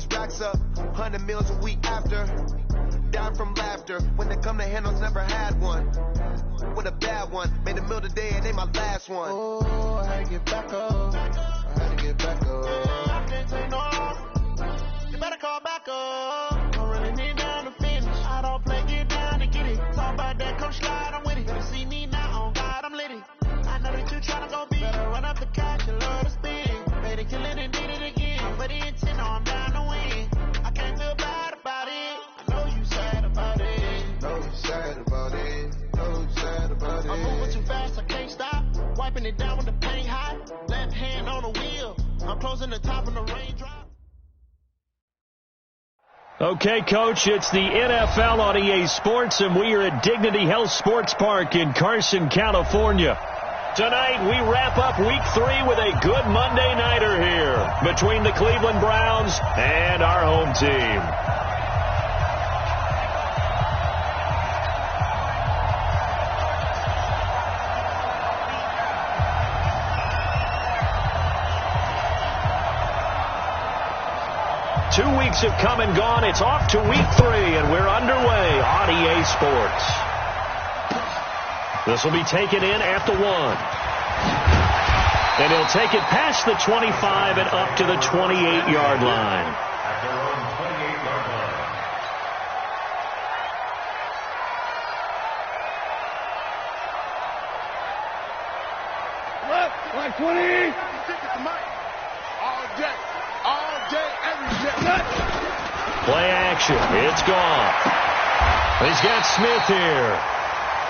these racks up, 100 meals a week after. Down from laughter, when they come to handles, never had one. With a bad one, made a meal today and they my last one. Oh, I had to get back up. I had to get back up. I can't take no. You better call back up. Don't really need down to finish. I don't play, get down to get it. Talk about that, come slide, I'm with it. Better see me now, on God, I'm litty. I know that you tryna go be. Better run up the cash, you love to spin. Better kill it and did it again. But the intent, no, I'm down to win. I can't feel bad about it. I know you sad about it. Know you sad about it. Know you sad about it. I'm moving too fast, I can't stop. Wiping it down with the paint hot. Left hand on the wheel. I'm closing the top of the raindrop. Okay, Coach, it's the NFL on EA Sports, and we are at Dignity Health Sports Park in Carson, California. Tonight, we wrap up Week 3 with a good Monday nighter here between the Cleveland Browns and our home team. Two weeks have come and gone. It's off to Week 3, and we're underway on EA Sports. This will be taken in at the 1. And he'll take it past the 25 and up to the 28-yard line. At their own 28-yard line. Left, like 20. All day, every day. Play action. It's gone. He's got Smith here.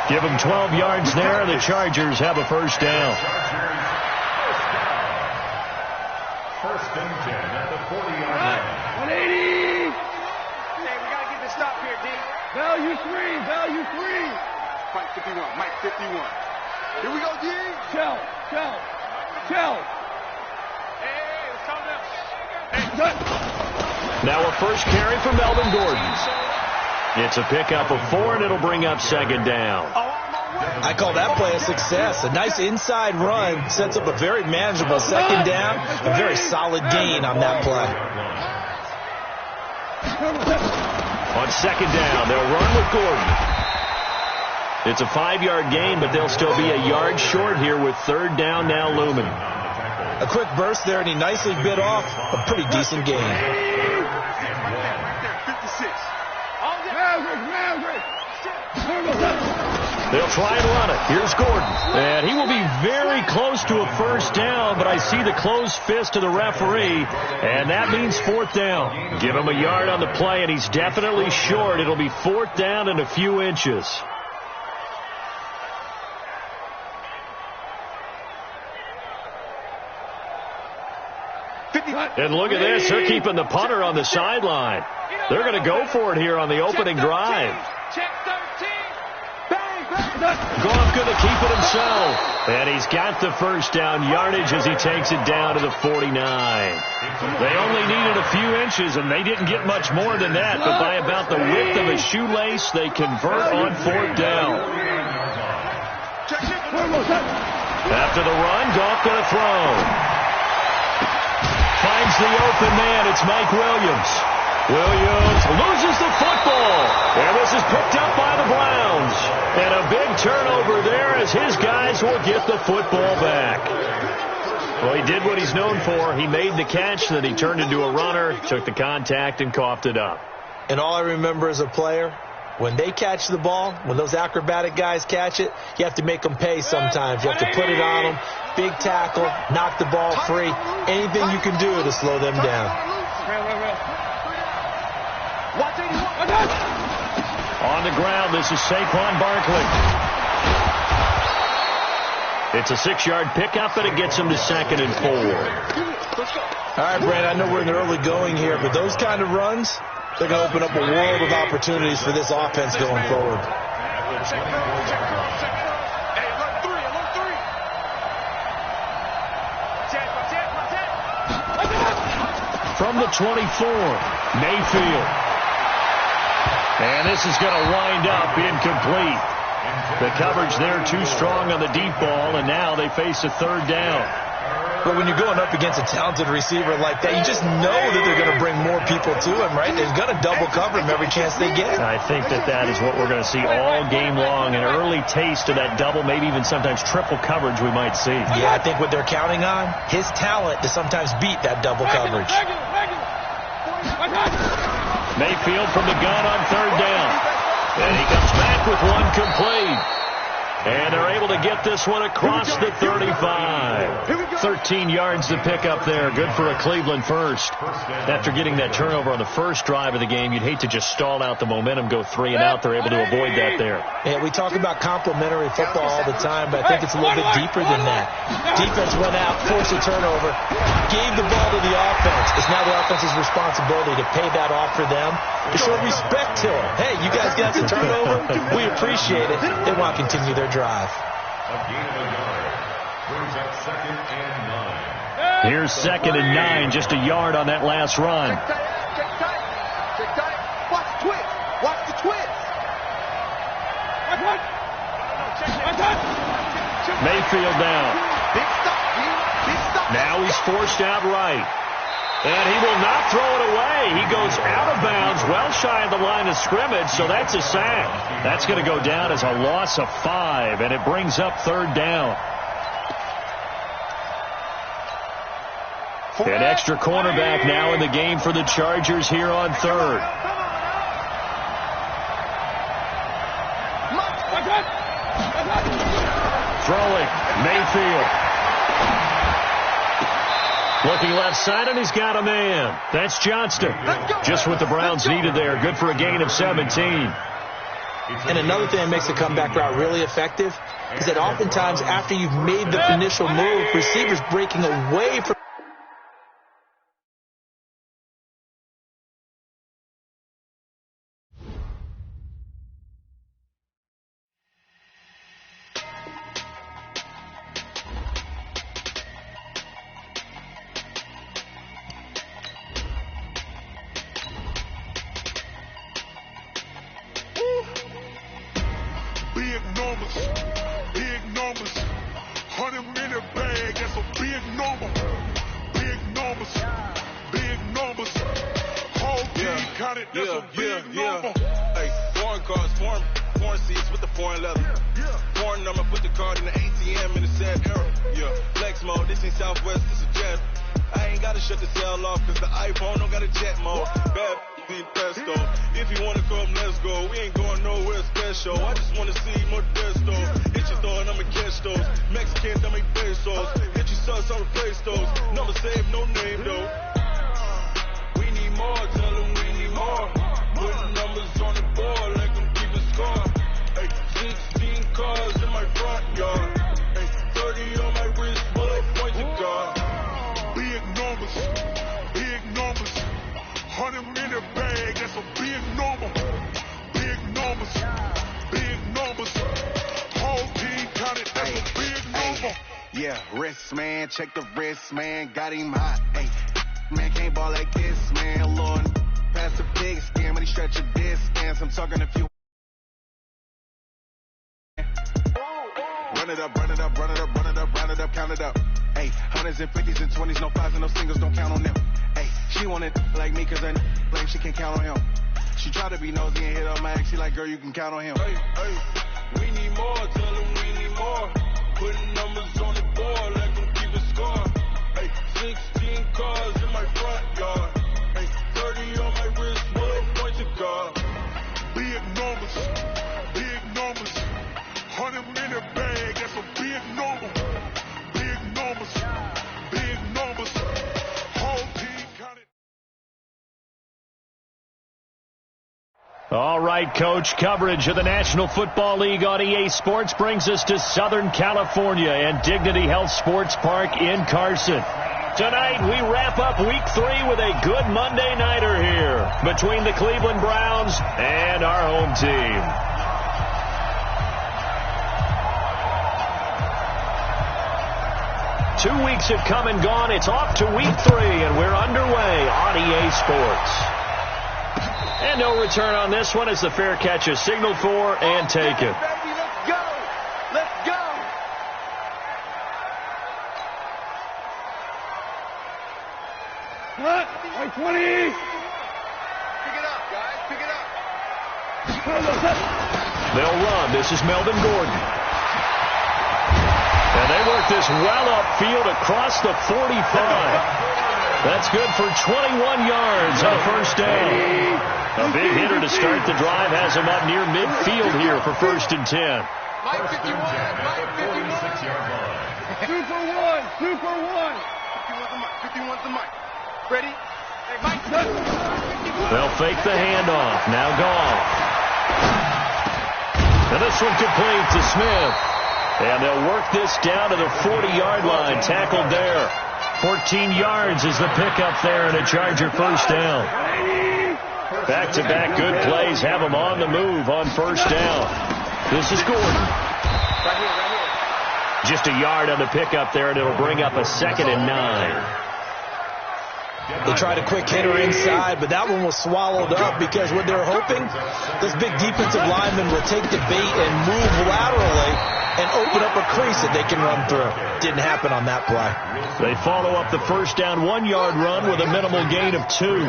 Give him 12 yards there. The Chargers have a first down. First and 10 at the 40-yard line. 180. Hey, we got to get the stop here, D. Value 3. Value 3. Mike 51. Mike 51. Here we go, D. Tell. Hey, let's calm down. Now a first carry for Melvin Gordon. It's a pickup of 4, and it'll bring up second down. I call that play a success. A nice inside run sets up a very manageable second down. A very solid gain on that play. On second down, they'll run with Gordon. It's a 5-yard gain, but they'll still be a yard short here with third down now looming. A quick burst there, and he nicely bit off a pretty decent gain. They'll try and run it. Here's Gordon. And he will be very close to a first down, but I see the closed fist of the referee, and that means fourth down. Give him a yard on the play, and he's definitely short. It'll be fourth down and a few inches. And look at this. They're keeping the punter on the sideline. They're going to go for it here on the opening drive. Goff going to keep it himself. And he's got the first down yardage as he takes it down to the 49. They only needed a few inches, and they didn't get much more than that. But by about the width of a shoelace, they convert on fourth down. After the run, Goff going to throw. Finds the open man. It's Mike Williams. Williams loses the football. And this is picked up by the Browns. And a big turnover there as his guys will get the football back. Well, he did what he's known for. He made the catch, then he turned into a runner, took the contact, and coughed it up. And all I remember as a player, when they catch the ball, when those acrobatic guys catch it, you have to make them pay sometimes. You have to put it on them. Big tackle, knock the ball free. Anything you can do to slow them down. On the ground, this is Saquon Barkley. It's a 6-yard pickup, and it gets him to 2nd and 4. All right, Brad, I know we're in the early going here, but those kind of runs, they're going to open up a world of opportunities for this offense going forward. From the 24, Mayfield. And this is going to wind up incomplete. The coverage there too strong on the deep ball, and now they face a third down. But when you're going up against a talented receiver like that, you just know that they're going to bring more people to him, right? They're going to double cover him every chance they get. I think that is what we're going to see all game long, an early taste of that double, maybe even sometimes triple coverage we might see. Yeah, I think what they're counting on, his talent to sometimes beat that double coverage. Mayfield from the gun on third down. And he comes back with one complete. And they're able to get this one across the 35. 13 yards to pick up there. Good for a Cleveland first. After getting that turnover on the first drive of the game, you'd hate to just stall out the momentum, go 3 and out. They're able to avoid that there. Yeah, we talk about complementary football all the time, but I think it's a little bit deeper than that. Defense went out, forced a turnover, gave the ball to the offense. It's now the offense's responsibility to pay that off for them, to show respect to them. Hey, you guys got the turnover. We appreciate it. They want to continue their drive. A gain of a yard. Brings up 2nd and 9. Here's 2nd and 9, just a yard on that last run. Check tight. Watch the twist. Watch the twist. Mayfield down. Big stop. Big stop. Now he's forced out right. And he will not throw it away. He goes out of bounds, well shy of the line of scrimmage, so that's a sack. That's going to go down as a loss of 5, and it brings up 3rd down. An extra cornerback now in the game for the Chargers here on 3rd. Throwing, Mayfield. Looking left side, and he's got a man. That's Johnston. Just what the Browns needed there. Good for a gain of 17. And another thing that makes the comeback route really effective is that oftentimes after you've made the initial move, receivers breaking away from Big numbers, 100-minute bag, that's a big number. Big numbers, whole team counted, that's a big number. Hey, foreign cars, foreign seats with the foreign leather. Foreign number, put the card in the ATM in the sad era. Yeah, flex mode, this ain't Southwest, this is Jet. I ain't gotta shut the cell off, cause the iPhone don't got a jet mode. Bad being pesto. If you wanna come, let's go. We ain't going nowhere special. I just wanna see more desto. Hit your throw and I'ma catch those. Mexicans, I make pesos. Hit your sus, I'll replace those. Number saved, no name though. We need more, tell them we need more. Putting numbers on the board like I'm keeping score. Hey, 16 cars in my front yard. Hey, 30 on my wrist, bullet points of God. Big numbers, 100-minute bag, that's a big number. Big numbers, whole team counted, that's a big number. Yeah, wrist, man, check the wrist, man, got him hot. Hey, man, can't ball like this, man, Lord. Pass the pig skin, when he stretch a distance, I'm talking a few. Run it up, count it up. Hey, hundreds and 50s and 20s, no 5s and no singles, don't count on them. Hey, she wanted like me, cause I blame she can't count on him. She tried to be nosy and hit up my ex, she like, girl, you can count on him. Hey, we need more, tell them we need more. Putting numbers on the board like I'm keeping score. Hey, 16 cars in my front yard. Hey, 30 on my wrist, bullet points of God. Big numbers, 100-minute bag, that's a big number. Big numbers, whole team counted. All right, Coach, coverage of the National Football League on EA Sports brings us to Southern California and Dignity Health Sports Park in Carson. Tonight, we wrap up Week 3 with a good Monday nighter here between the Cleveland Browns and our home team. 2 weeks have come and gone. It's off to Week 3, and we're underway on EA Sports. And no return on this one as the fair catch is signaled for and taken. Baby, let's go. Let's go. What? Like 20. Pick it up, guys. Pick it up. They'll run. This is Melvin Gordon. And they work this well upfield across the 45. That's good for 21 yards on a first down. A big hitter to start the drive has him up near midfield here for 1st and 10. Mike 51. Mike 51. 46-yard line. 2 for 1. 2 for 1. 51's the mic. Ready? Hey, Mike. They'll fake the handoff. Now Goff. And this one complete to Smith. And they'll work this down to the 40-yard line. Tackled there. 14 yards is the pickup there and a Charger first down. Back-to-back good plays have them on the move on first down. This is Gordon. Right here. Just a yard on the pickup there, and it'll bring up a 2nd and 9. They tried a quick hitter inside, but that one was swallowed up because what they're hoping, those big defensive linemen will take the bait and move laterally and open up a crease that they can run through. Didn't happen on that play. They follow up the first down 1-yard run with a minimal gain of 2.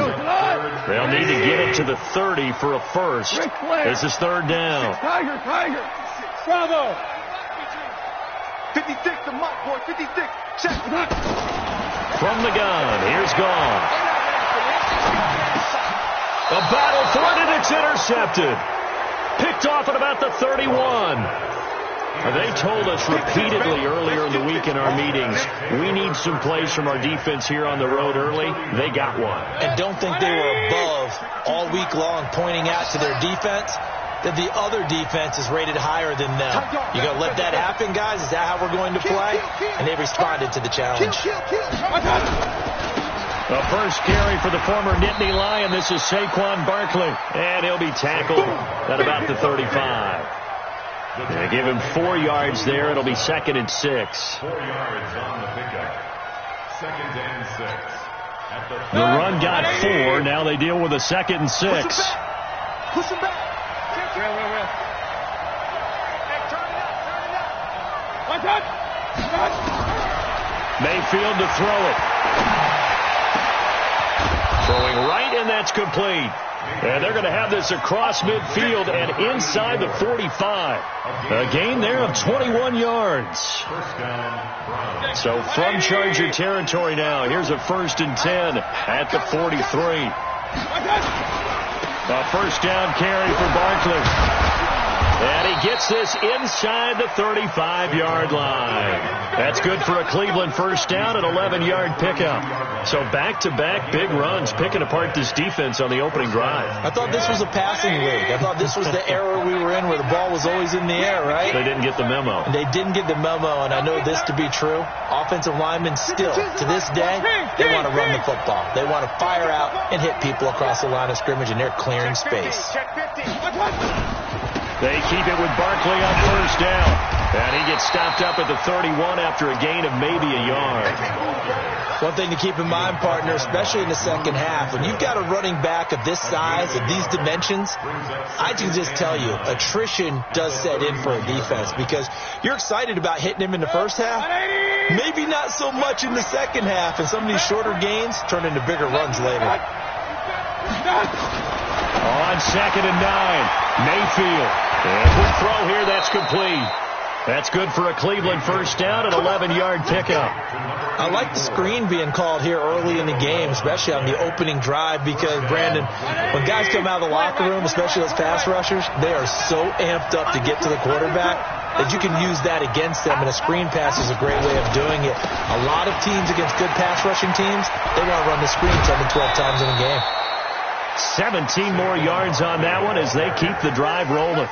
They'll need to get it to the 30 for a first. This is 3rd down. Tiger. Bravo. 56 to Mike, boy. 56. Check. From the gun, here's Goff. A battle for it, and it's intercepted. Picked off at about the 31. They told us repeatedly earlier in the week in our meetings, we need some plays from our defense here on the road early. They got one. And don't think they were above all week long pointing out to their defense that the other defense is rated higher than them. You going to let that happen, guys? Is that how we're going to play? And they responded to the challenge. The first carry for the former Nittany Lion. This is Saquon Barkley. And he'll be tackled at about the 35. They give him 4 yards there. It'll be 2nd and 6. 4 yards on the pickup. 2nd and 6. At The run got 4. Now they deal with a 2nd and 6. Push him back. Real. Hey, turn it up. Mayfield to throw it. Throwing right, and that's complete. And they're going to have this across midfield and inside the 45. A gain there of 21 yards. First down, Browns. So from Charger territory now, here's a 1st and 10 at the 43. A first down carry for Barkley. And he gets this inside the 35-yard line. That's good for a Cleveland first down, an 11-yard pickup. So back-to-back big runs, picking apart this defense on the opening drive. I thought this was a passing league. I thought this was the era we were in where the ball was always in the air, right? They didn't get the memo. They didn't get the memo, and I know this to be true. Offensive linemen still, to this day, they want to run the football. They want to fire out and hit people across the line of scrimmage, and they're clearing space. Check 50. They keep it with Barkley on first down. And he gets stopped up at the 31 after a gain of maybe a yard. One thing to keep in mind, partner, especially in the second half, when you've got a running back of this size, of these dimensions, I can just tell you, attrition does set in for a defense because you're excited about hitting him in the first half. Maybe not so much in the second half, and some of these shorter gains turn into bigger runs later. On 2nd and 9, Mayfield. And quick throw here, that's complete. That's good for a Cleveland first down, an 11-yard pickup. I like the screen being called here early in the game, especially on the opening drive, because, Brandon, when guys come out of the locker room, especially those pass rushers, they are so amped up to get to the quarterback that you can use that against them, and a screen pass is a great way of doing it. A lot of teams against good pass rushing teams, they want to run the screen 10 to 12 times in a game. 17 more yards on that one as they keep the drive rolling.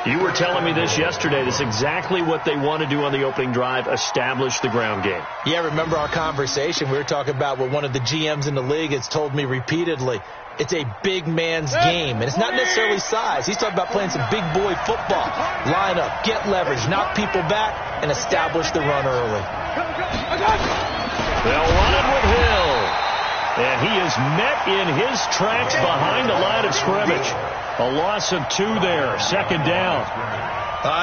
You were telling me this yesterday. That's exactly what they want to do on the opening drive, establish the ground game. Yeah, remember our conversation? We were talking about what one of the GMs in the league has told me repeatedly. It's a big man's game, and it's not necessarily size. He's talking about playing some big boy football. Line up, get leverage, knock people back, and establish the run early. They'll run it with Hill. And he is met in his tracks behind the line of scrimmage. A loss of 2 there, 2nd down.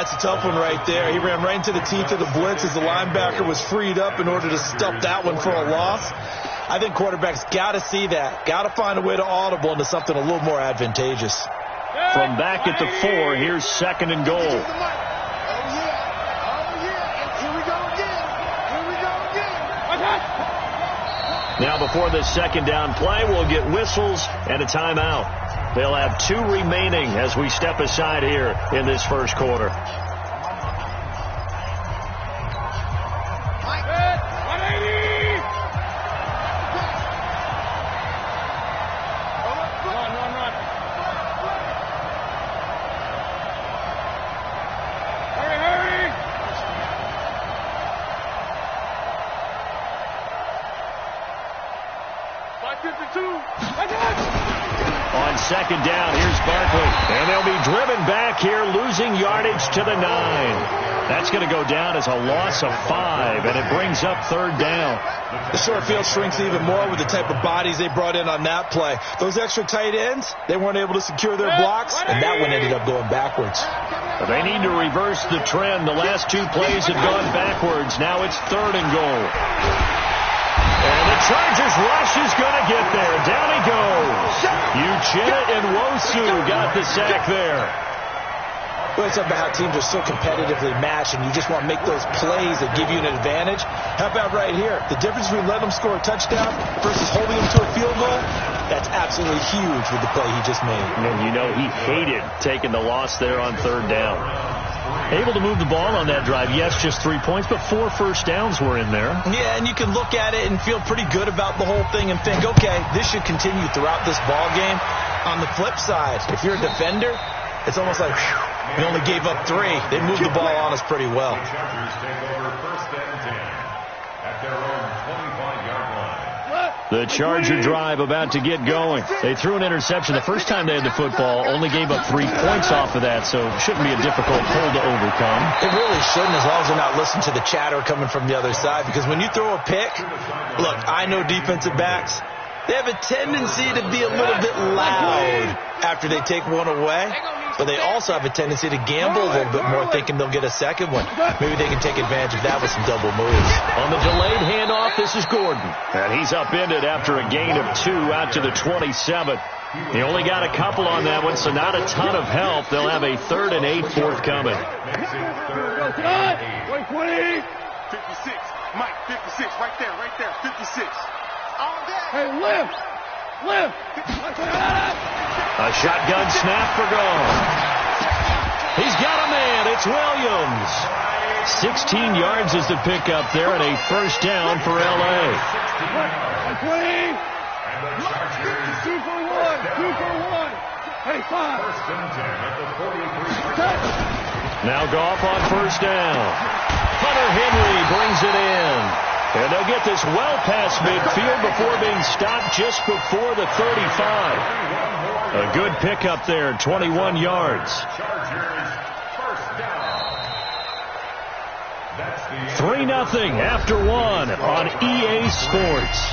It's a tough one right there. He ran right into the teeth of the blitz as the linebacker was freed up in order to stuff that one for a loss. I think quarterbacks got to see that. Got to find a way to audible into something a little more advantageous. From back at the 4, here's 2nd and goal. Now before the 2nd down play, we'll get whistles and a timeout. They'll have 2 remaining as we step aside here in this first quarter. On 2nd down, here's Barkley. And they'll be driven back here, losing yardage to the 9. That's going to go down as a loss of 5, and it brings up 3rd down. The short field shrinks even more with the type of bodies they brought in on that play. Those extra tight ends, they weren't able to secure their blocks, and that one ended up going backwards. They need to reverse the trend. The last 2 plays have gone backwards. Now it's 3rd and goal. And the Chargers rush is going to get there. Down he goes. Uchenna and Wosu got the sack there. Well, it's about how teams are so competitively matched, and you just want to make those plays that give you an advantage. How about right here? The difference between letting them score a touchdown versus holding them to a field goal, that's absolutely huge with the play he just made. And you know he hated taking the loss there on 3rd down. Able to move the ball on that drive. Yes, just 3 points, but 4 first downs were in there. Yeah, and you can look at it and feel pretty good about the whole thing and think, okay, this should continue throughout this ball game. On the flip side, if you're a defender, it's almost like, whew, we only gave up 3. They moved the ball on us pretty well. The Chargers take over 1st and 10 at their own 25-yard line. The Charger drive about to get going. They threw an interception the first time they had the football, only gave up 3 points off of that, so it shouldn't be a difficult pull to overcome. It really shouldn't, as long as they're not listening to the chatter coming from the other side, because when you throw a pick, look, I know defensive backs, they have a tendency to be a little bit loud after they take one away, but they also have a tendency to gamble a little bit more, thinking they'll get a second one. Maybe they can take advantage of that with some double moves. On the delayed handoff, this is Gordon. And he's upended after a gain of 2 out to the 27. He only got a couple on that one, so not a ton of help. They'll have a 3rd and 8 forthcoming. 56. Mike, 56. Right there. 56. Hey, lift. A shotgun snap for Gone. He's got a man. It's Williams. 16 yards is the pickup there, and a 1st down for L.A. 20. 2 for 1. 2 for 1. Hey, 5. 1st and 10 at the 43. Now Goff on 1st down. Hunter Henry brings it in. And they'll get this well past midfield before being stopped just before the 35. A good pickup there, 21 yards. Chargers 1st down. 3-0 after 1 on EA Sports.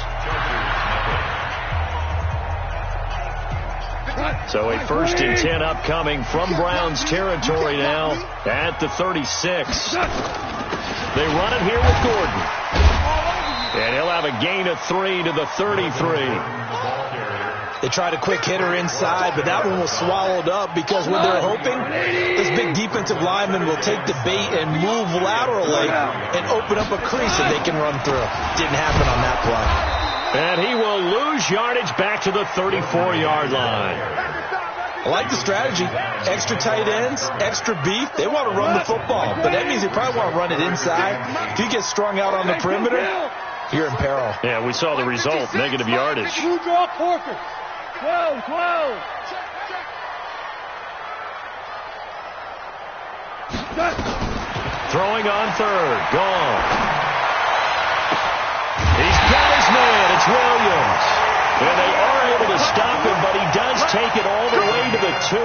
So a 1st and 10 upcoming from Browns territory now at the 36. They run it here with Gordon. And he'll have a gain of 3 to the 33. They tried a quick hitter inside, but that one was swallowed up because when they're hoping, this big defensive lineman will take the bait and move laterally and open up a crease that they can run through. Didn't happen on that play. And he will lose yardage back to the 34-yard line. I like the strategy. Extra tight ends, extra beef. They want to run the football, but that means they probably want to run it inside. If you get strung out on the perimeter, you're in peril. Yeah, we saw the result, negative yardage. Who draw Porker? 12. Throwing on 3rd. Gone. He's got his man. It's Williams. And they are able to stop him, but he does take it all the way to the 2.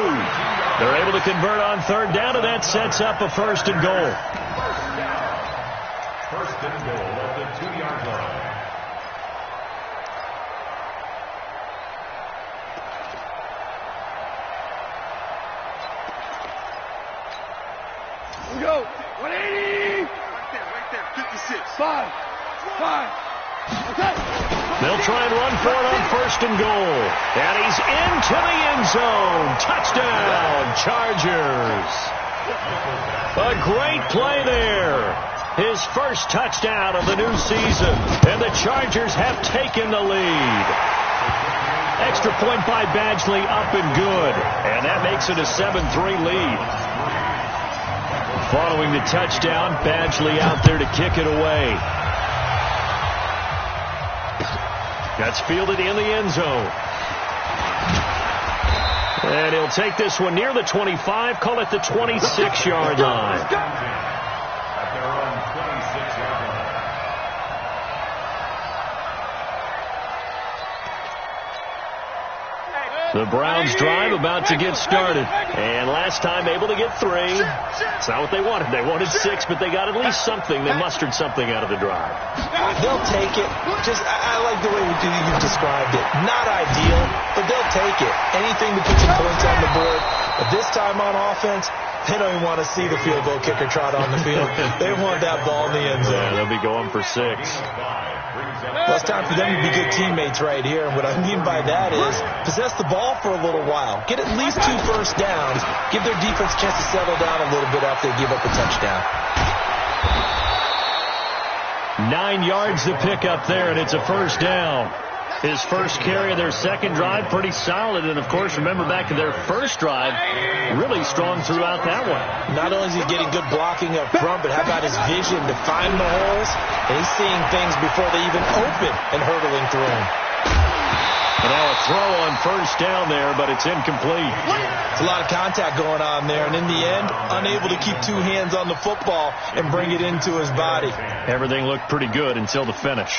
They're able to convert on 3rd down, and that sets up a 1st and goal. 1st and goal at the 2-yard line. We go. 180. Right there. 56. 5. Okay. They'll try and run for it on 1st and goal. And he's into the end zone. Touchdown, Chargers. A great play there. His first touchdown of the new season. And the Chargers have taken the lead. Extra point by Badgley, up and good. And that makes it a 7-3 lead. Following the touchdown, Badgley out there to kick it away. That's fielded in the end zone. And he'll take this one near the 25, call it the 26-yard line. At their own 26-yard line. The Browns drive about to get started. And last time able to get 3. It's not what they wanted. They wanted 6, but they got at least something. They mustered something out of the drive. They'll take it. I like the way you've described it. Not ideal, but they'll take it. Anything to put some points on the board. But this time on offense, they don't even want to see the field goal kicker trot on the field. They want that ball in the end zone. Yeah, they'll be going for 6. Well, it's time for them to be good teammates right here. And what I mean by that is possess the ball for a little while. Get at least 2 first downs. Give their defense a chance to settle down a little bit after they give up a touchdown. 9 yards to pick up there, and it's a first down. His first carry of their second drive, pretty solid. And, of course, remember back to their first drive, really strong throughout that one. Not only is he getting good blocking up front, but how about his vision to find the holes? And he's seeing things before they even open and hurtling through them. And now a throw on first down there, but it's incomplete. It's a lot of contact going on there, and in the end, unable to keep 2 hands on the football and bring it into his body. Everything looked pretty good until the finish.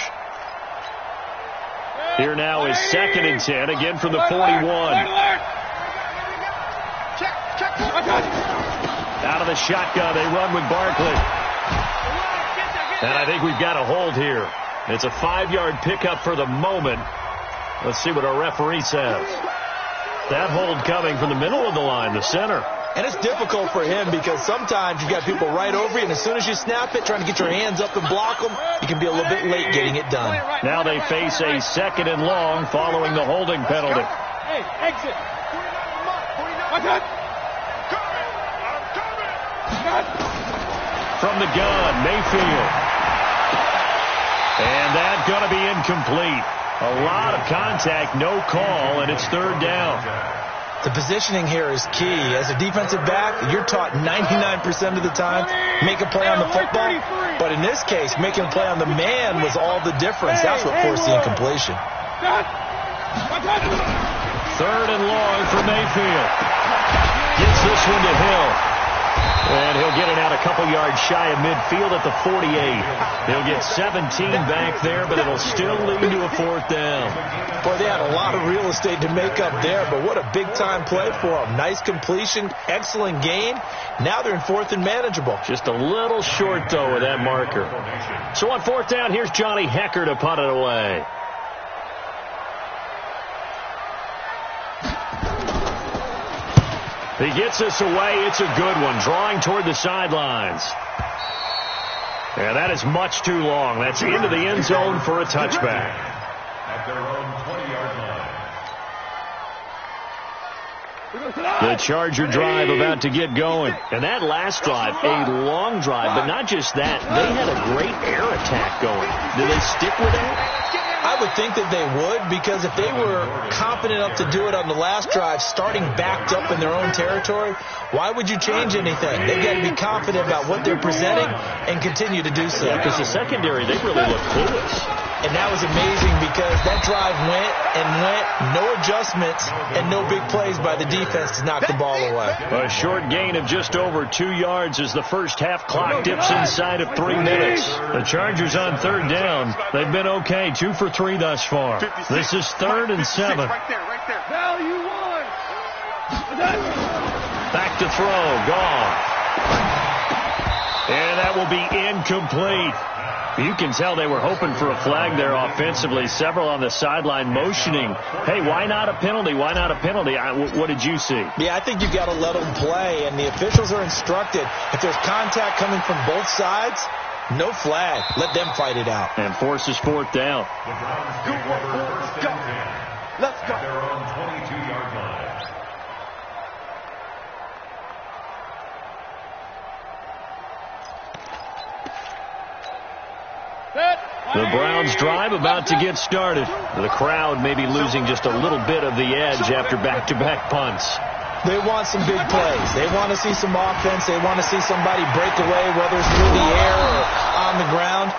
Here now is 2nd and 10, again from the 41. Out of the shotgun, they run with Barkley. And I think we've got a hold here. It's a 5-yard pickup for the moment. Let's see what our referee says. That hold coming from the middle of the line, the center. And it's difficult for him because sometimes you've got people right over you, and as soon as you snap it, trying to get your hands up and block them, you can be a little bit late getting it done. Now they face a 2nd and long following the holding penalty. Hey, exit. From the gun, Mayfield. And that's going to be incomplete. A lot of contact, no call, and it's 3rd down. The positioning here is key. As a defensive back, you're taught 99% of the time, make a play on the football. But in this case, making a play on the man was all the difference. That's what forced the incompletion. 3rd and long for Mayfield. Gets this one to Hill. And he'll get it out a couple yards shy of midfield at the 48. He'll get 17 back there, but it'll still lead to a 4th down. Boy, they had a lot of real estate to make up there, but what a big-time play for them. Nice completion, excellent gain. Now they're in 4th and manageable. Just a little short, though, with that marker. So on 4th down, here's Johnny Hecker to punt it away. He gets this away. It's a good one. Drawing toward the sidelines. And that is much too long. That's into the end zone for a touchback. At their own 20-yard line. The Charger drive about to get going. And that last drive, a long drive. But not just that. They had a great air attack going. Do they stick with that? I would think that they would, because if they were confident enough to do it on the last drive, starting backed up in their own territory, why would you change anything? They've got to be confident about what they're presenting and continue to do so. Yeah, because the secondary, they really look clueless. And that was amazing because that drive went and went, no adjustments, and no big plays by the defense to knock the ball away. A short gain of just over 2 yards as the first half clock dips inside of 3 minutes. The Chargers on 3rd down. They've been okay, 2 for 3 thus far. This is 3rd and 7. Value 1. Back to throw, gone. And that will be incomplete. You can tell they were hoping for a flag there offensively. Several on the sideline motioning, hey, why not a penalty? Why not a penalty? What did you see? Yeah, I think you've got to let them play, and the officials are instructed. If there's contact coming from both sides, No flag. Let them fight it out. And forces fourth down. Good work, boys. Go. Let's go. Their own 22-yard line. The Browns drive about to get started. The crowd may be losing just a little bit of the edge after back-to-back punts. They want some big plays. They want to see some offense. They want to see somebody break away, whether it's through the air or on the ground.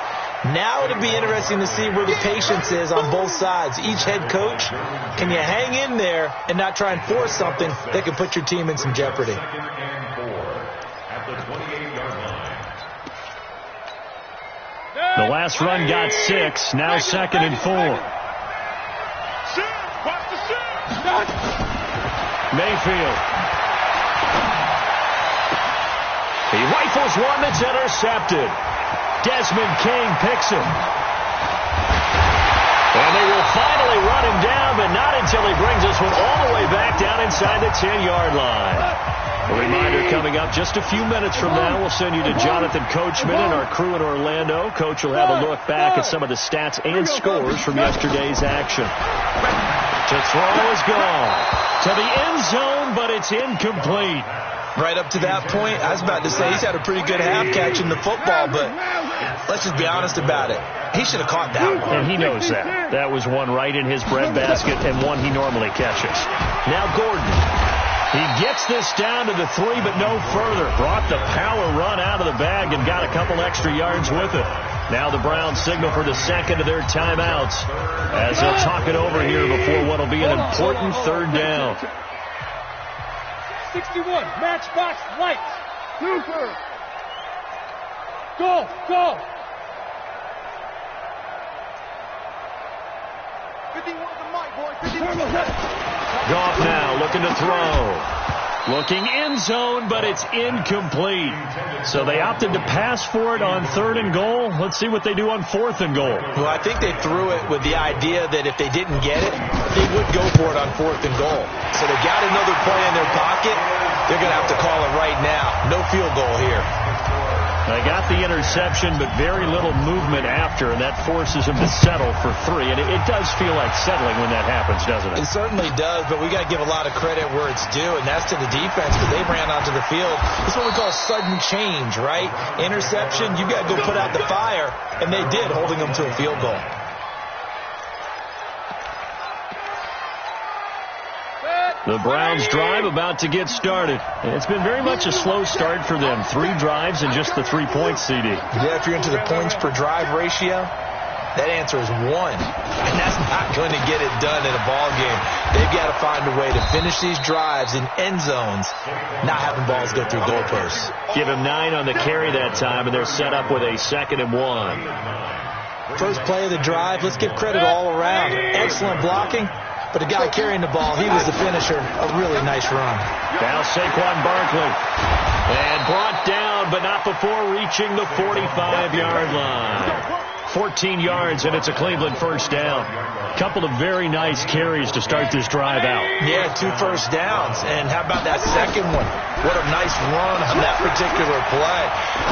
Now it'll be interesting to see where the patience is on both sides. Each head coach, can you hang in there and not try and force something that can put your team in some jeopardy? 2nd and 4 at the 28-yard line. The last run got 6. Now 2nd and 4. Mayfield. He rifles one that's intercepted. Desmond King picks him. And they will finally run him down, but not until he brings this one all the way back down inside the 10-yard line. A reminder coming up just a few minutes from now. We'll send you to Jonathan Coachman and our crew in Orlando. Coach will have a look back at some of the stats and scores from yesterday's action. To throw is gone. To the end zone, but it's incomplete. Right up to that point, I was about to say he's had a pretty good half catching the football, but let's just be honest about it. He should have caught that one. And he knows that. That was one right in his breadbasket and one he normally catches. Now Gordon. He gets this down to the 3, but no further. Brought the power run out of the bag and got a couple extra yards with it. Now the Browns signal for the second of their timeouts as they'll talk it over here before what will be an important third down. 61, matchbox lights. Super. Go, go. 51 the mic, boy. 51. Goff now looking to throw. Looking end zone, but it's incomplete. So they opted to pass for it on 3rd and goal. Let's see what they do on 4th and goal. Well, I think they threw it with the idea that if they didn't get it, they would go for it on 4th and goal. So they got another play in their pocket. They're going to have to call it right now. No field goal here. They got the interception, but very little movement after, and that forces them to settle for 3. And it does feel like settling when that happens, doesn't it? It certainly does, but we got to give a lot of credit where it's due, and that's to the defense, because they ran onto the field. This is what we call sudden change, right? Interception, you got to go put out the fire, and they did, holding them to a field goal. The Browns drive about to get started. And it's been very much a slow start for them. 3 drives and just the 3 points, CD. Yeah, if you're into the points per drive ratio, that answer is 1. And that's not going to get it done in a ball game. They've got to find a way to finish these drives in end zones, not having balls go through goalposts. Give him 9 on the carry that time, and they're set up with a 2nd and 1. First play of the drive, let's give credit all around. Excellent blocking. But the guy carrying the ball, he was the finisher. A really nice run. Now Saquon Barkley. And brought down, but not before reaching the 45-yard line. 14 yards, and it's a Cleveland first down. Couple of very nice carries to start this drive out. Yeah, 2 first downs. And how about that second one? What a nice run on that particular play.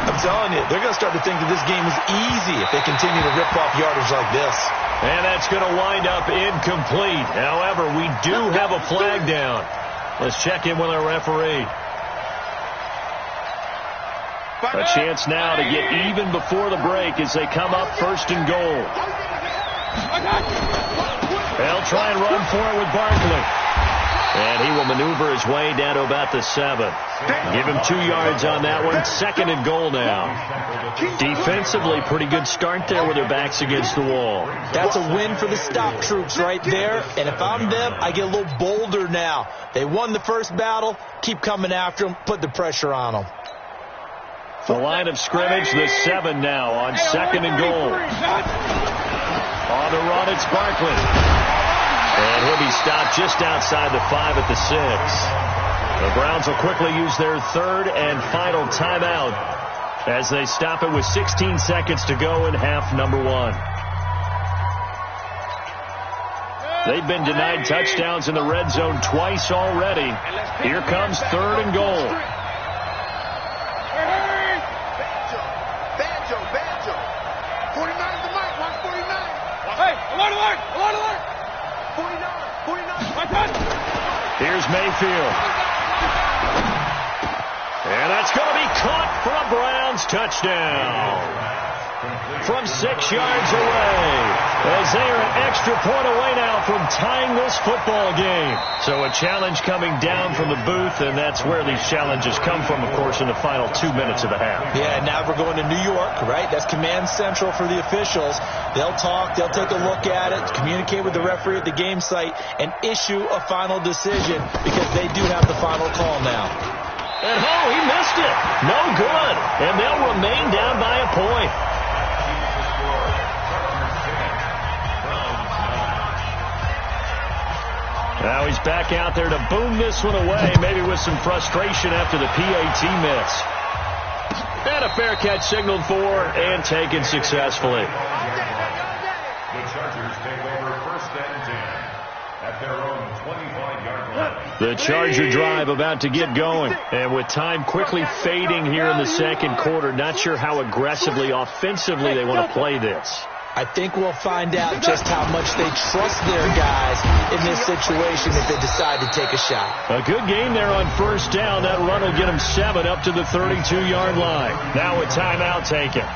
I'm telling you, they're going to start to think that this game is easy if they continue to rip off yardage like this. And that's going to wind up incomplete. However, we do have a flag down. Let's check in with our referee. A chance now to get even before the break as they come up 1st and goal. They'll try and run for it with Barkley. And he will maneuver his way down to about the 7. Give him 2 yards on that one. 2nd and goal now. Defensively, pretty good start there with their backs against the wall. That's a win for the stop troops right there. And if I'm them, I get a little bolder now. They won the first battle. Keep coming after them. Put the pressure on them. The line of scrimmage, the 7 now on 2nd and goal. On the run, it's Barkley. And he'll be stopped just outside the 5 at the 6. The Browns will quickly use their 3rd and final timeout as they stop it with 16 seconds to go in half number 1. They've been denied touchdowns in the red zone twice already. Here comes 3rd and goal. Banjo, Here's Mayfield. And that's going to be caught for a Browns touchdown. From 6 yards away, as they are an extra point away now from tying this football game. So a challenge coming down from the booth, and that's where these challenges come from, of course, in the final 2 minutes of the half. Yeah, now we're going to New York, right? That's command central for the officials. They'll talk, they'll take a look at it, communicate with the referee at the game site, and issue a final decision because they do have the final call now. And he missed it. No good. And they'll remain down by a point. Now he's back out there to boom this one away, maybe with some frustration after the PAT miss. And a fair catch signaled for and taken successfully. The Chargers take over 1st and 10 at their own 25-yard line. The Charger drive about to get going. And with time quickly fading here in the second quarter, not sure how aggressively, offensively they want to play this. I think we'll find out just how much they trust their guys in this situation if they decide to take a shot. A good game there on 1st down. That run will get them 7 up to the 32-yard line. Now a timeout taken.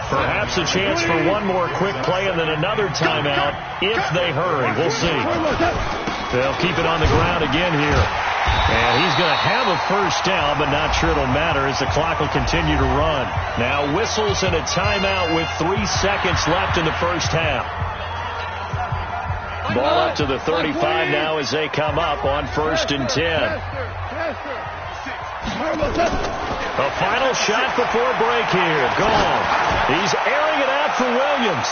Perhaps a chance for one more quick play and then another timeout if they hurry. We'll see. They'll keep it on the ground again here. And he's going to have a 1st down, but not sure it'll matter as the clock will continue to run. Now whistles and a timeout with 3 seconds left in the 1st half. Ball up to the 35 now as they come up on 1st and 10. A final shot before break here. Gone. He's airing it out for Williams.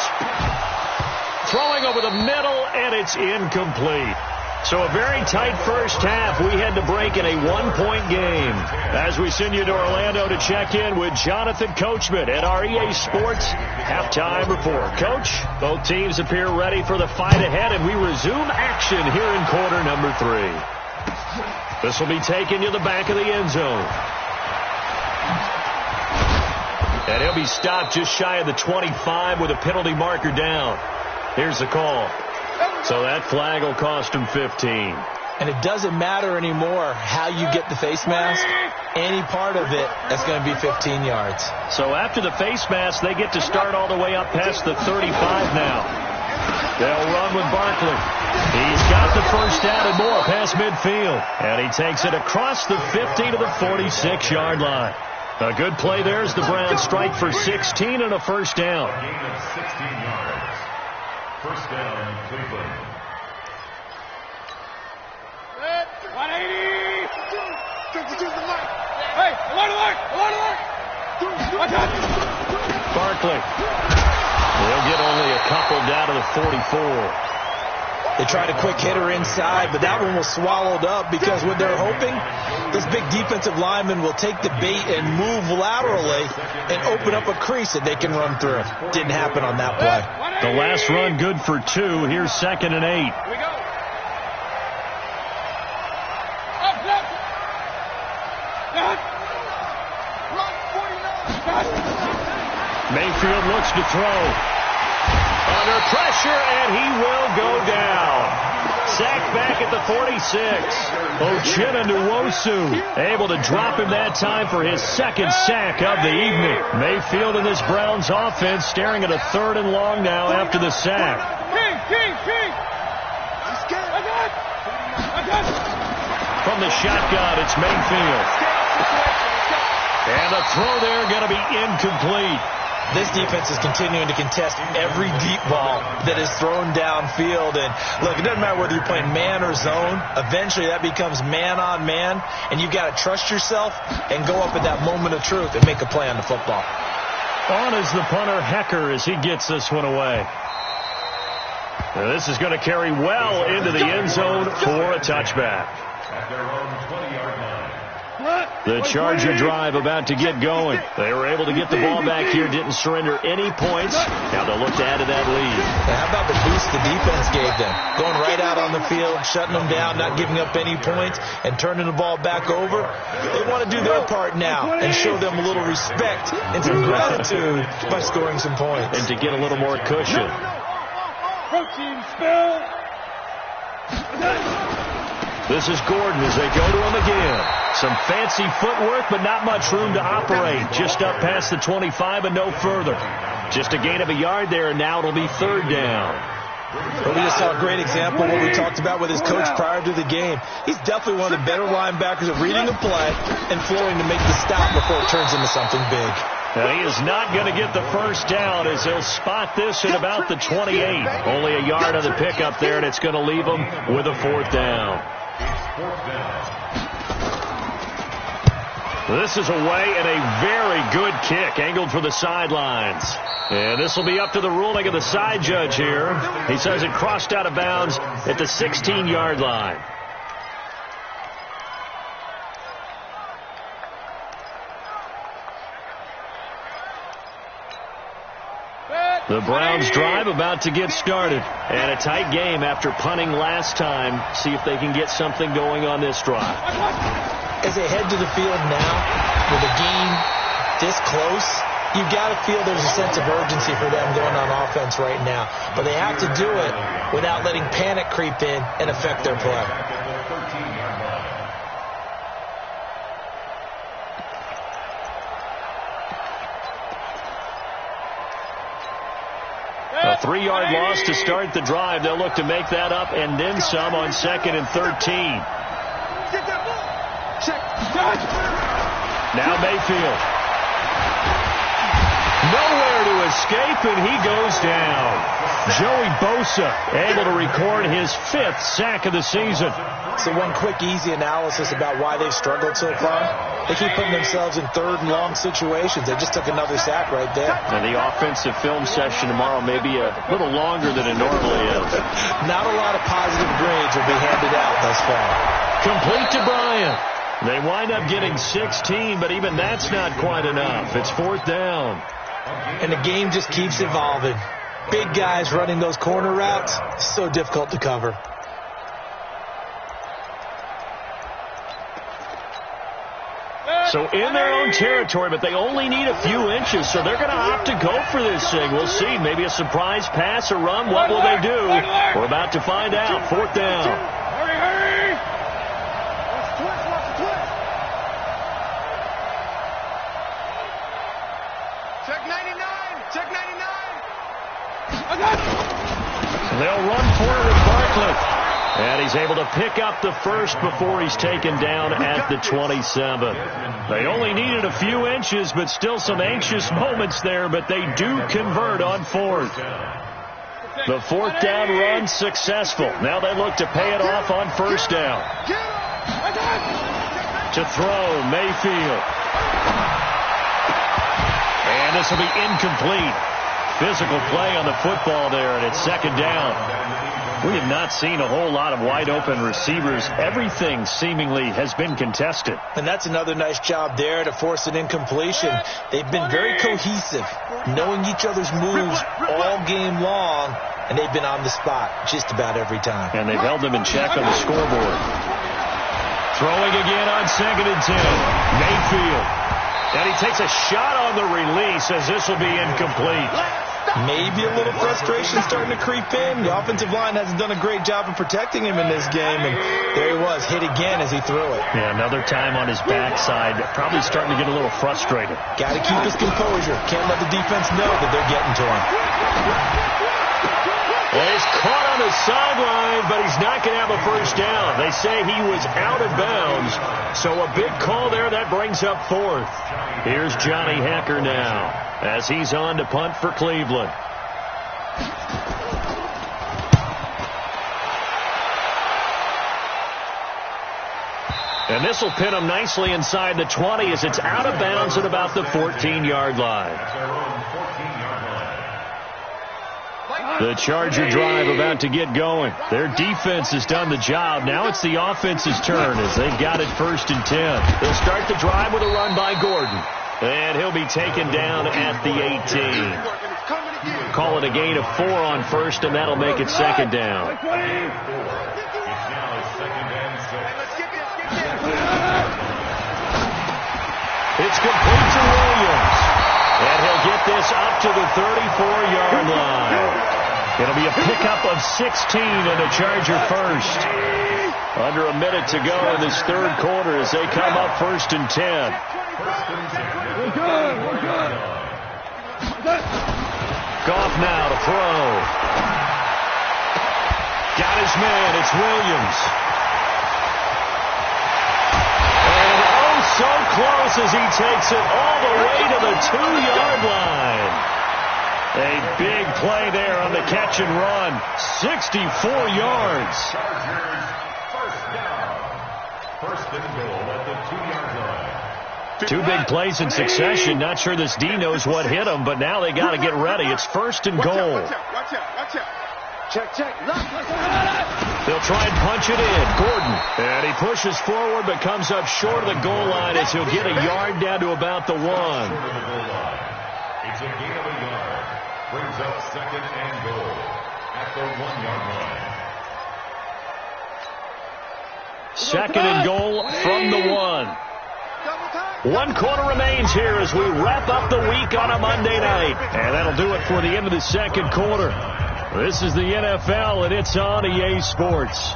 Throwing over the middle, and it's incomplete. So a very tight 1st half. We had to break in a 1-point game. As we send you to Orlando to check in with Jonathan Coachman at our EA Sports halftime report. Coach, both teams appear ready for the fight ahead, and we resume action here in quarter number 3. This will be taken to the back of the end zone. And he'll be stopped just shy of the 25 with a penalty marker down. Here's the call. So that flag will cost him 15. And it doesn't matter anymore how you get the face mask. Any part of it, that's going to be 15 yards. So after the face mask, they get to start all the way up past the 35 now. They'll run with Barkley. He's got the 1st down and more past midfield. And he takes it across the 50 to the 46-yard line. A good play there as the Browns strike for 16 and a 1st down. A gain of 16 yards. 1st down, Cleveland. 180. Hey, alert. Barkley. They'll get only a couple down to the 44. They tried a quick hitter inside, but that one was swallowed up because what they're hoping, this big defensive lineman will take the bait and move laterally and open up a crease that they can run through. Didn't happen on that play. The last run good for 2. Here's 2nd and 8. Mayfield looks to throw. Under pressure, and he will go down. Sacked back at the 46. Uchenna Nwosu able to drop him that time for his 2nd sack of the evening. Mayfield and this Browns offense staring at a 3rd and long now after the sack. From the shotgun, it's Mayfield. And the throw there going to be incomplete. This defense is continuing to contest every deep ball that is thrown downfield. And, look, it doesn't matter whether you're playing man or zone. Eventually, that becomes man-on-man, and you've got to trust yourself and go up at that moment of truth and make a play on the football. On is the punter, Hecker, as he gets this one away. Now, this is going to carry well into the end zone for a touchback. At their own 20-yard line. The Charger drive about to get going. They were able to get the ball back here, didn't surrender any points. Now they'll look to add to that lead. Now how about the boost the defense gave them? Going right out on the field, shutting them down, not giving up any points, and turning the ball back over. They want to do their part now and show them a little respect and some gratitude by scoring some points. And to get a little more cushion. This is Gordon as they go to him again. Some fancy footwork, but not much room to operate. Just up past the 25 and no further. Just a gain of a yard there, and now it'll be third down. But we just saw a great example of what we talked about with his coach prior to the game. He's definitely one of the better linebackers of reading the play and flowing to make the stop before it turns into something big. Now, he is not going to get the first down as he'll spot this at about the 28. Only a yard on the pickup there, and it's going to leave him with a fourth down. This is away and a very good kick angled for the sidelines. And this will be up to the ruling of the side judge here. He says it crossed out of bounds at the 16-yard line. The Browns drive about to get started. And a tight game after punting last time. See if they can get something going on this drive. As they head to the field now, with a game this close, you've got to feel there's a sense of urgency for them going on offense right now. But they have to do it without letting panic creep in and affect their play. A 3-yard loss to start the drive. They'll look to make that up and then some on 2nd and 13. Now Mayfield. Nowhere to escape, and he goes down. Joey Bosa able to record his 5th sack of the season. So one quick, easy analysis about why they've struggled so far. They keep putting themselves in 3rd and long situations. They just took another sack right there. And the offensive film session tomorrow may be a little longer than it normally is. Not a lot of positive grades will be handed out thus far. Complete to Bryant. They wind up getting 16, but even that's not quite enough. It's 4th down. And the game just keeps evolving. Big guys running those corner routes, so difficult to cover. So in their own territory, but they only need a few inches, so they're going to opt to go for this thing. We'll see. Maybe a surprise pass or run. What will they do? We're about to find out. 4th down. Hurry! Watch the twist, watch the twist. Check 99, check 99. They'll run for it with Bartlett. And he's able to pick up the first before he's taken down at the 27. They only needed a few inches, but still some anxious moments there, but they do convert on 4th. The 4th down run successful. Now they look to pay it off on 1st down. To throw, Mayfield. And this will be incomplete. Physical play on the football there, and it's 2nd down. We have not seen a whole lot of wide-open receivers. Everything seemingly has been contested. And that's another nice job there to force an incompletion. They've been very cohesive, knowing each other's moves all game long, and they've been on the spot just about every time. And they've held them in check on the scoreboard. Throwing again on 2nd and 10. Mayfield. And he takes a shot on the release as this will be incomplete. Maybe a little frustration starting to creep in. The offensive line hasn't done a great job of protecting him in this game, and there he was, hit again as he threw it. Yeah, another time on his backside, probably starting to get a little frustrated. Got to keep his composure. Can't let the defense know that they're getting to him. Well, he's caught on the sideline, but he's not going to have a first down. They say he was out of bounds, so a big call there. That brings up 4th. Here's Johnny Hecker now as he's on to punt for Cleveland. And this will pin him nicely inside the 20 as it's out of bounds at about the 14-yard line. The Charger drive about to get going. Their defense has done the job. Now it's the offense's turn as they've got it 1st and 10. They'll start the drive with a run by Gordon. And he'll be taken down at the 18. Call it a gain of 4 on 1st, and that'll make it 2nd down. It's complete to Williams. And he'll get this up to the 34-yard line. It'll be a pickup of 16 and a Charger first. Under a minute to go in this third quarter as they come up 1st and 10. We're good. We're good. Goff now to throw. Got his man. It's Williams. And oh, so close as he takes it all the way to the 2-yard line. A big play there on the catch and run. 64 yards. First down. First and goal at the 2-yard line. 2 big plays in succession. Not sure this D knows what hit him, but now they got to get ready. It's 1st and goal. Watch out. Check. They'll try and punch it in. Gordon. And he pushes forward but comes up short of the goal line as he'll get a yard down to about the 1. It's a gain of a yard. Brings up 2nd and goal at the 1-yard line. 2nd and goal from the 1. 1 quarter remains here as we wrap up the week on a Monday night. And that'll do it for the end of the 2nd quarter. This is the NFL, and it's on EA Sports.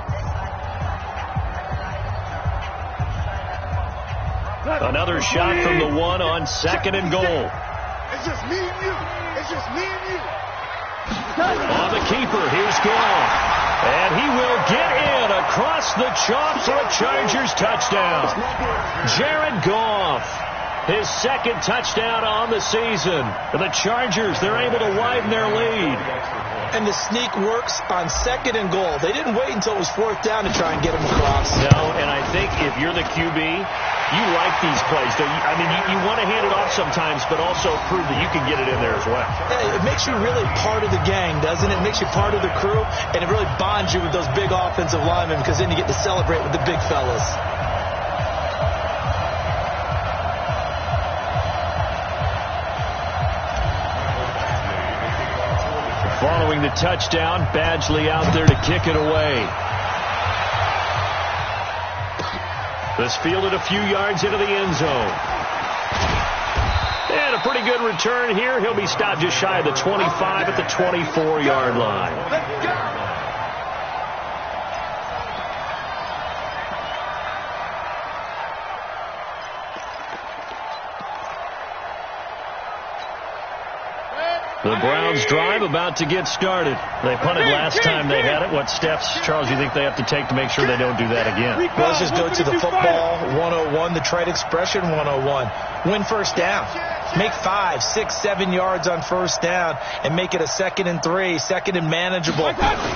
Another shot from the 1 on 2nd and goal. It's just me and you. On the keeper, here's Goff. And he will get in across the chalk for a Chargers touchdown. Jared Goff, his 2nd touchdown on the season. And the Chargers, they're able to widen their lead. And the sneak works on 2nd and goal. They didn't wait until it was 4th down to try and get him across. No, and I think if you're the QB, you like these plays. I mean, you want to hand it off sometimes, but also prove that you can get it in there as well. Yeah, it makes you really part of the gang, doesn't it? It makes you part of the crew, and it really bonds you with those big offensive linemen because then you get to celebrate with the big fellas. Following the touchdown, Badgley out there to kick it away. This fielded a few yards into the end zone. And a pretty good return here. He'll be stopped just shy of the 25 at the 24-yard line. The Browns drive about to get started. They punted last time they had it. What steps, Charles, you think they have to take to make sure they don't do that again? Well, let's just go to the football 101, the trite expression 101. Win 1st down. Make 5, 6, 7 yards on 1st down and make it a 2nd and 3, 2nd and manageable.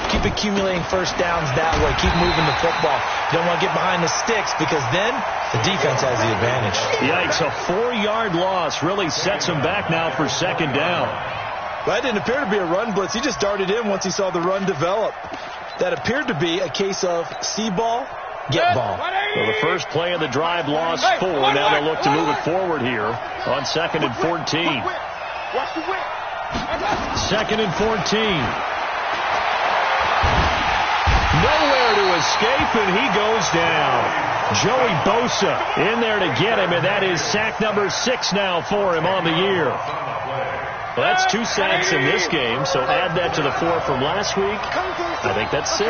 Keep accumulating 1st downs that way. Keep moving the football. You don't want to get behind the sticks because then the defense has the advantage. Yikes, a 4-yard loss really sets them back now for 2nd down. That didn't appear to be a run blitz. He just darted in once he saw the run develop. That appeared to be a case of see ball, get ball. Well, the first play of the drive lost 4. Now they'll look to move it forward here on 2nd and 14. 2nd and 14. Nowhere to escape, and he goes down. Joey Bosa in there to get him, and that is sack number 6 now for him on the year. Well, that's 2 sacks in this game, so add that to the 4 from last week. I think that's 6.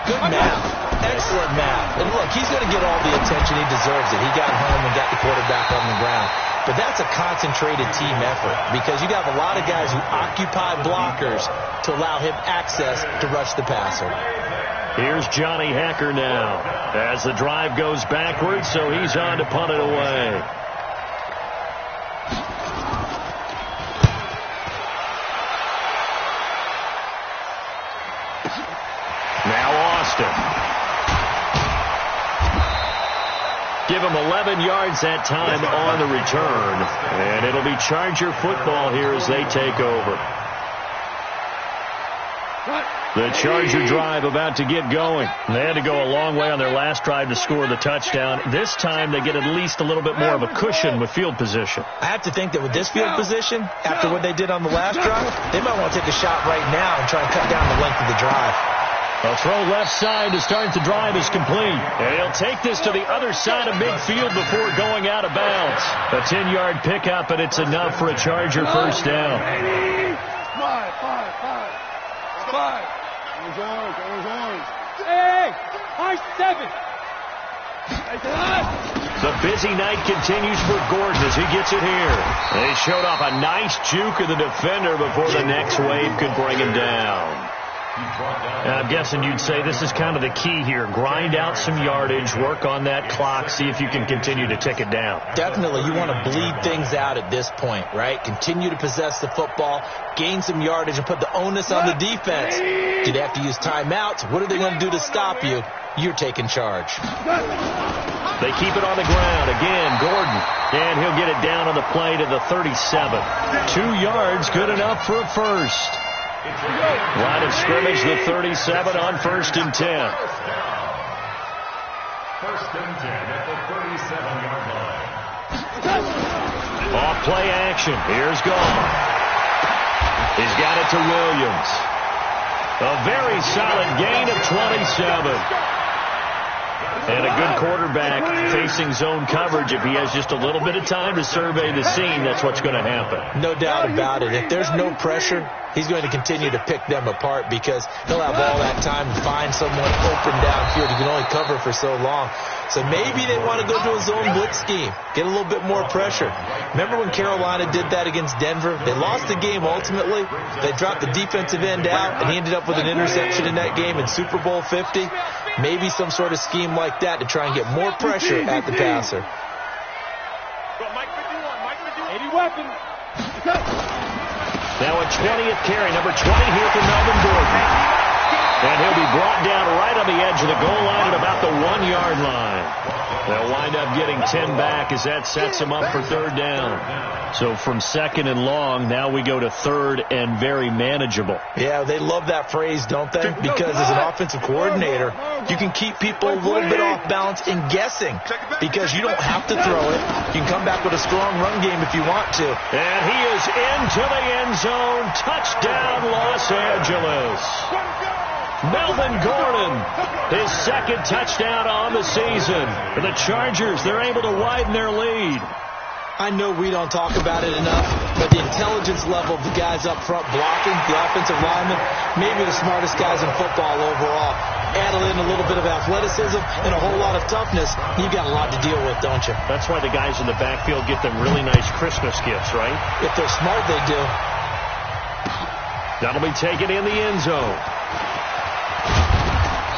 Good math. Excellent math. And look, he's going to get all the attention he deserves it. He got home and got the quarterback on the ground. But that's a concentrated team effort because you got a lot of guys who occupy blockers to allow him access to rush the passer. Here's Johnny Hacker now as the drive goes backwards, so he's on to punt it away. Now Austin. Give him 11 yards that time on the return. And it'll be Charger football here as they take over. The Charger drive about to get going. They had to go a long way on their last drive to score the touchdown. This time they get at least a little bit more of a cushion with field position. I have to think that with this field position, after what they did on the last drive, they might want to take a shot right now and try and cut down the length of the drive. A throw left side to start the drive is complete. And he'll take this to the other side of midfield before going out of bounds. A 10-yard pickup, and it's enough for a Charger first down. 5. Hey! The busy night continues for Gordon as he gets it here. They showed off a nice juke of the defender before the next wave could bring him down. And I'm guessing you'd say this is kind of the key here. Grind out some yardage, work on that clock, see if you can continue to tick it down. Definitely. You want to bleed things out at this point, right? Continue to possess the football, gain some yardage, and put the onus on the defense. Do they have to use timeouts? What are they going to do to stop you? You're taking charge. They keep it on the ground. Again, Gordon. And he'll get it down on the play to the 37. 2 yards, good enough for a first. Line of scrimmage, the 37 on 1st and 10. 1st and 10 at the 37-yard line. Off play action. Here's Gone. He's got it to Williams. A very solid gain of 27. And a good quarterback facing zone coverage. If he has just a little bit of time to survey the scene, that's what's going to happen. No doubt about it. If there's no pressure, he's going to continue to pick them apart because he'll have all that time to find someone open downfield. He can only cover for so long. So maybe they want to go to a zone blitz scheme, get a little bit more pressure. Remember when Carolina did that against Denver? They lost the game ultimately. They dropped the defensive end out, and he ended up with an interception in that game in Super Bowl 50. Maybe some sort of scheme like that to try and get more pressure at the passer. Now a 20th carry, number 20 here for Melvin Gordon. And he'll be brought down right on the edge of the goal line at about the 1-yard line. They'll wind up getting 10 back as that sets him up for 3rd down. So from 2nd and long, now we go to 3rd and very manageable. Yeah, they love that phrase, don't they? Because as an offensive coordinator, you can keep people a little bit off balance and guessing because you don't have to throw it. You can come back with a strong run game if you want to. And he is into the end zone. Touchdown, Los Angeles. Melvin Gordon, his 2nd touchdown on the season. For the Chargers, they're able to widen their lead. I know we don't talk about it enough, but the intelligence level of the guys up front blocking, the offensive linemen, maybe the smartest guys in football overall. Add in a little bit of athleticism and a whole lot of toughness, you've got a lot to deal with, don't you? That's why the guys in the backfield get them really nice Christmas gifts, right? If they're smart, they do. That'll be taken in the end zone.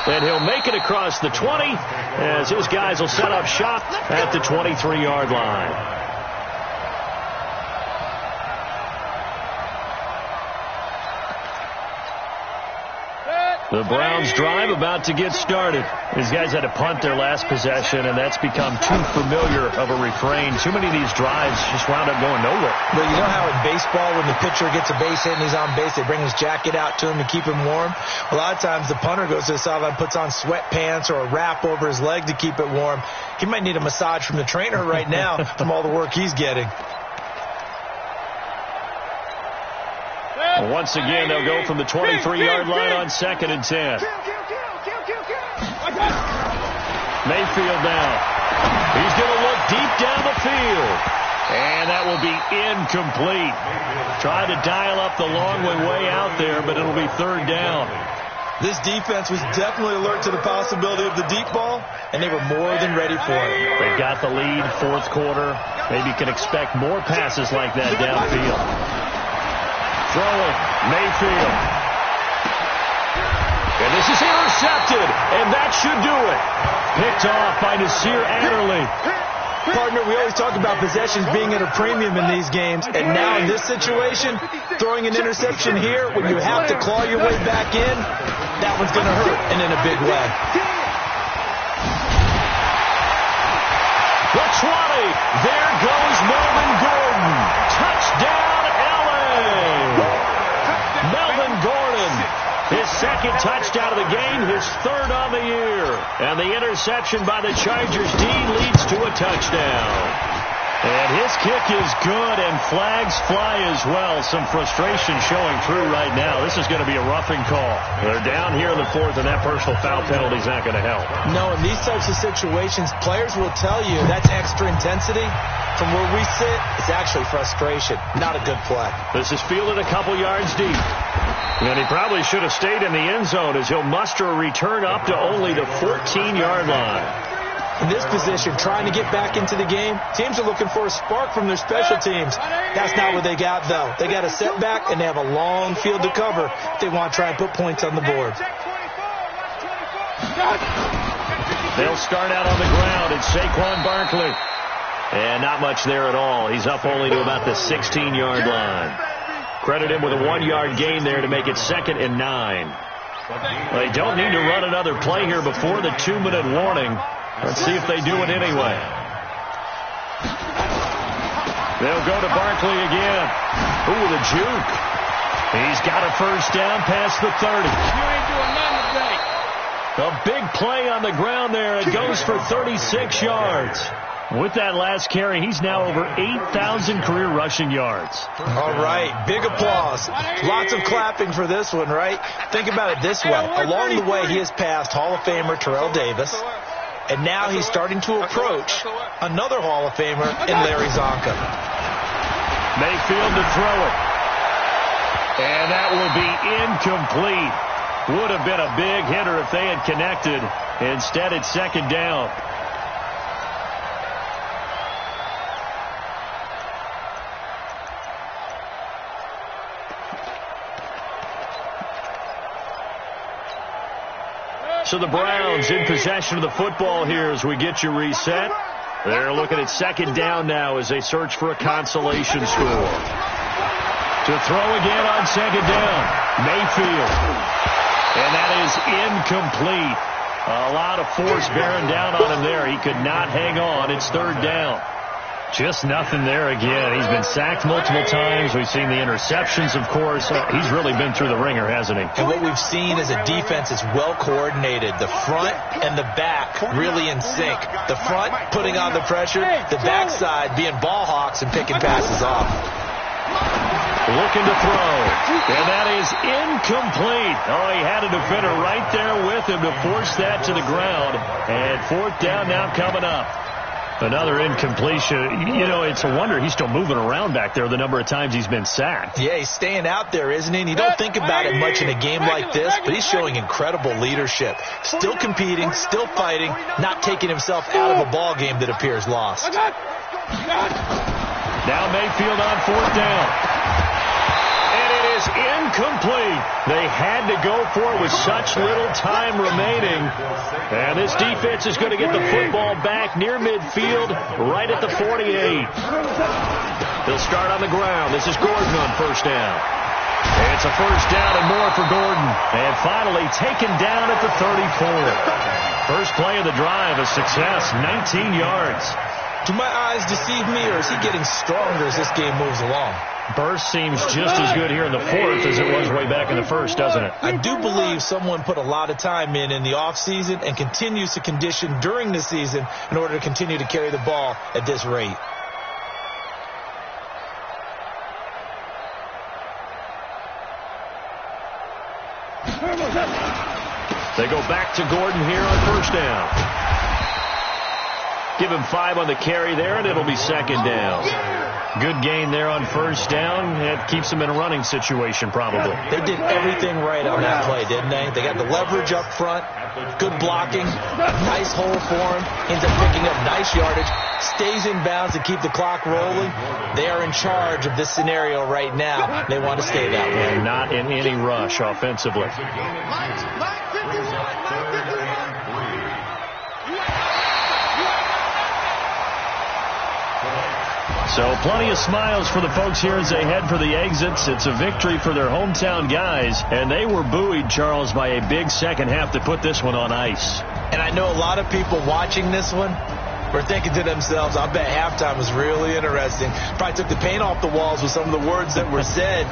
And he'll make it across the 20 as his guys will set up shop at the 23-yard line. The Browns drive about to get started. These guys had to punt their last possession, and that's become too familiar of a refrain. Too many of these drives just wound up going nowhere. Well, you know how in baseball when the pitcher gets a base hit and he's on base, they bring his jacket out to him to keep him warm? A lot of times the punter goes to the sideline, puts on sweatpants or a wrap over his leg to keep it warm. He might need a massage from the trainer right now from all the work he's getting. Once again, they'll go from the 23-yard line on 2nd and 10. Mayfield now. He's going to look deep down the field. And that will be incomplete. Tried to dial up the long way out there, but it'll be 3rd down. This defense was definitely alert to the possibility of the deep ball, and they were more than ready for it. They've got the lead, 4th quarter. Maybe you can expect more passes like that downfield. Throwing, Mayfield. And this is intercepted, and that should do it. Picked off by Nasir Adderley. Partner, we always talk about possessions being at a premium in these games, and now in this situation, throwing an interception here when you have to claw your way back in, that one's going to hurt, and in a big way. The 20. There goes Melvin Gordon. Touchdown, LA. Melvin Gordon, his 2nd touchdown of the game, his 3rd on the year. And the interception by the Chargers D leads to a touchdown. And his kick is good, and flags fly as well. Some frustration showing through right now. This is going to be a roughing call. They're down here in the fourth, and that personal foul penalty is not going to help. No, in these types of situations, players will tell you that's extra intensity. From where we sit, it's actually frustration. Not a good play. This is fielded a couple yards deep. And he probably should have stayed in the end zone as he'll muster a return up to only the 14-yard line. In this position, trying to get back into the game, teams are looking for a spark from their special teams. That's not what they got, though. They got a setback, and they have a long field to cover if they want to try and put points on the board. They'll start out on the ground. It's Saquon Barkley. And not much there at all. He's up only to about the 16-yard line. Credit him with a 1-yard gain there to make it 2nd and 9. They don't need to run another play here before the 2-minute warning. Let's see if they do it anyway. They'll go to Barkley again. Ooh, the juke. He's got a first down past the 30. You ain't doing nothing today. A big play on the ground there. It goes for 36 yards. With that last carry, he's now over 8,000 career rushing yards. All right, big applause. Lots of clapping for this one, right? Think about it this way. Along the way, he has passed Hall of Famer Terrell Davis, and now he's starting to approach another Hall of Famer in Larry Zonka. Mayfield to throw it. And that will be incomplete. Would have been a big hitter if they had connected. Instead, it's 2nd down. So the Browns in possession of the football here as we get you reset. They're looking at 2nd down now as they search for a consolation score. To throw again on 2nd down. Mayfield. And that is incomplete. A lot of force bearing down on him there. He could not hang on. It's 3rd down. Just nothing there again. He's been sacked multiple times. We've seen the interceptions, of course. He's really been through the ringer, hasn't he? And what we've seen is a defense is well coordinated. The front and the back really in sync. The front putting on the pressure. The backside being ball hawks and picking passes off. Looking to throw. And that is incomplete. Oh, he had a defender right there with him to force that to the ground. And 4th down now coming up. Another incompletion. You know, it's a wonder he's still moving around back there the number of times he's been sacked. Yeah, he's staying out there, isn't he? And you don't think about it much in a game like this, but he's showing incredible leadership. Still competing, still fighting, not taking himself out of a ball game that appears lost. Now Mayfield on 4th down. And it is incomplete. They had to go for it with such little time remaining. And this defense is going to get the football back near midfield, right at the 48. They'll start on the ground. This is Gordon on 1st down. It's a 1st down and more for Gordon. And finally taken down at the 34. First play of the drive, a success, 19 yards. Do my eyes deceive me, or is he getting stronger as this game moves along? Burst seems just as good here in the 4th as it was way back in the 1st, doesn't it? I do believe someone put a lot of time in the offseason and continues to condition during the season in order to continue to carry the ball at this rate. They go back to Gordon here on 1st down. Give him 5 on the carry there, and it'll be 2nd down. Good gain there on 1st down. It keeps them in a running situation, probably. They did everything right on that play, didn't they? They got the leverage up front, good blocking, nice hole for him, ends up picking up nice yardage, stays in bounds to keep the clock rolling. They are in charge of this scenario right now. They want to stay that way. And not in any rush offensively. So plenty of smiles for the folks here as they head for the exits. It's a victory for their hometown guys, and they were buoyed, Charles, by a big second half to put this one on ice. And I know a lot of people watching this one were thinking to themselves, I bet halftime was really interesting. Probably took the paint off the walls with some of the words that were said.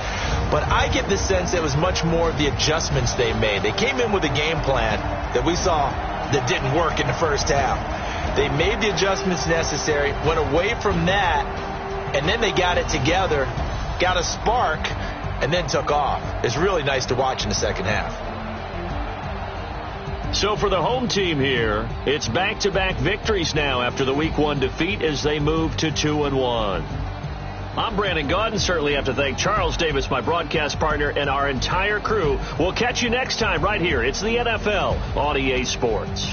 But I get the sense it was much more of the adjustments they made. They came in with a game plan that we saw that didn't work in the first half. They made the adjustments necessary, went away from that, and then they got it together, got a spark, and then took off. It's really nice to watch in the second half. So for the home team here, it's back-to-back victories now after the Week 1 defeat as they move to 2-1. I'm Brandon Gaudin. Certainly have to thank Charles Davis, my broadcast partner, and our entire crew. We'll catch you next time right here. It's the NFL on EA Sports.